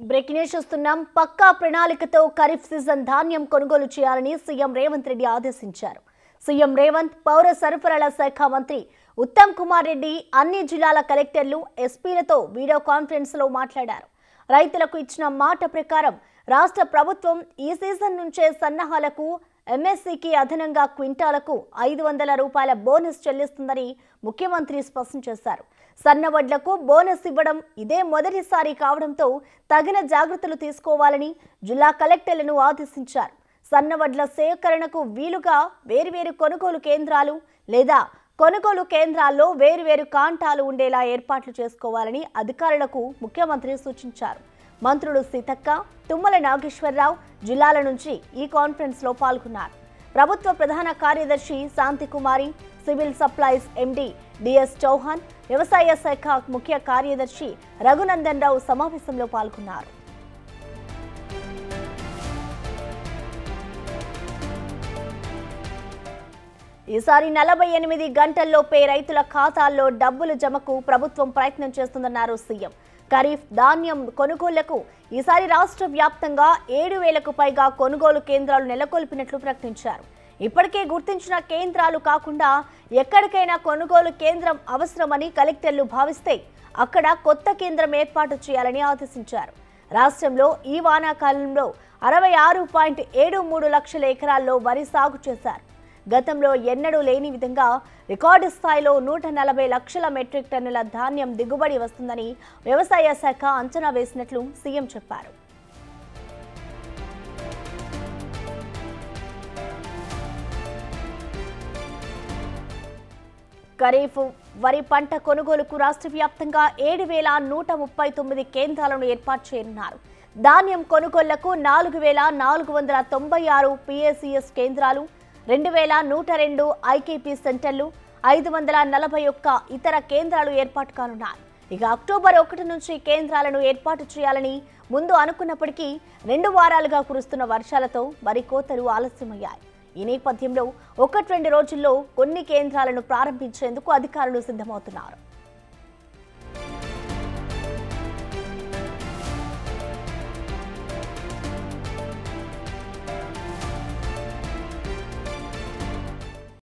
Breaking news చూస్తున్నాం. పక్కా ప్రణాళికతో kharif season ధాన్యం కొనుగోలు చేయాలని సీఎం రేవంత్ రెడ్డి ఆదేశించారు. సీఎం రేవంత్ పౌర సరఫరాల శాఖ మంత్రి ఉత్తమ్ కుమార్ రెడ్డి అన్ని జిల్లాల కలెక్టర్లు, ఎస్పీలతో వీడియో కాన్ఫరెన్స్ లో మాట్లాడారు. రైతులకు ఇచ్చిన మాట ప్రకారం రాష్ట్ర ప్రభుత్వం ఈ సీజన్ నుంచే సన్నాహాలకు ఎంఎస్సీకి అదనంగా క్వింటాలకు 500 రూపాయల బోనస్ చెల్లిస్తుందని ముఖ్యమంత్రి స్పష్టం చేశారు. సన్నవడ్లకు బోనస్ ఇవ్వడం ఇదే మొదటిసారి కావడంతో తగిన జాగ్రత్తలు తీసుకోవాలని జిల్లా కలెక్టర్లను ఆదేశించారు. సన్నవడ్ల సేకరణకు వీలుగా వేర్వేరు కొనుగోలు కేంద్రాలు లేదా కొనుగోలు కేంద్రాల్లో వేర్వేరు కాంటాలు ఉండేలా ఏర్పాట్లు చేసుకోవాలని అధికారులకు ముఖ్యమంత్రి సూచించారు. మంత్రులు సీతక్క, తుమ్మల నాగేశ్వరరావు జిల్లాల నుంచి ఈ కాన్ఫరెన్స్ లో పాల్గొన్నారు. ప్రభుత్వ ప్రధాన కార్యదర్శి శాంతికుమారి, సివిల్ సప్లైస్ ఎండి డిఎస్ చౌహాన్, వ్యవసాయ శాఖ ముఖ్య కార్యదర్శి రఘునందన్ రావు సమావేశంలో పాల్గొన్నారు. ఈసారి 48 గంటల్లోపే రైతుల ఖాతాల్లో డబ్బుల జమకు ప్రభుత్వం ప్రయత్నం చేస్తుందన్నారు సీఎం. ఖరీఫ్ ధాన్యం కొనుగోళ్లకు ఈసారి రాష్ట్ర వ్యాప్తంగా 7,000కు పైగా కొనుగోలు కేంద్రాలు నెలకొల్పినట్లు ప్రకటించారు. ఇప్పటికే గుర్తించిన కేంద్రాలు కాకుండా ఎక్కడికైనా కొనుగోలు కేంద్రం అవసరమని కలెక్టర్లు భావిస్తే అక్కడ కొత్త కేంద్రం ఏర్పాటు చేయాలని ఆదేశించారు. రాష్ట్రంలో ఈ వానాకాలంలో 66.73 లక్షల ఎకరాల్లో వరి సాగు చేశారు. గతంలో ఎన్నడూ లేని విధంగా రికార్డు స్థాయిలో 140 లక్షల మెట్రిక్ టన్నుల ధాన్యం దిగుబడి వస్తుందని వ్యవసాయ శాఖ అంచనా వేసినట్లు సీఎం చెప్పారు. ఖరీఫ్ వరి పంట కొనుగోలుకు రాష్ట్ర వ్యాప్తంగా 7,139 కేంద్రాలను ఏర్పాటు చేయనున్నారు. ధాన్యం కొనుగోళ్లకు 4,496 పిఎసిఎస్ కేంద్రాలు, 2,102 ఐకేపీ సెంటర్లు, 541 ఇతర కేంద్రాలు ఏర్పాటు కానున్నాయి. ఇక అక్టోబర్ 1 నుంచి కేంద్రాలను ఏర్పాటు చేయాలని ముందు అనుకున్నప్పటికీ 2 వారాలుగా కురుస్తున్న వర్షాలతో వరి కోతలు ఆలస్యమయ్యాయి. ఈ నేపథ్యంలో 1-2 రోజుల్లో కొన్ని కేంద్రాలను ప్రారంభించేందుకు అధికారులు సిద్ధమవుతున్నారు.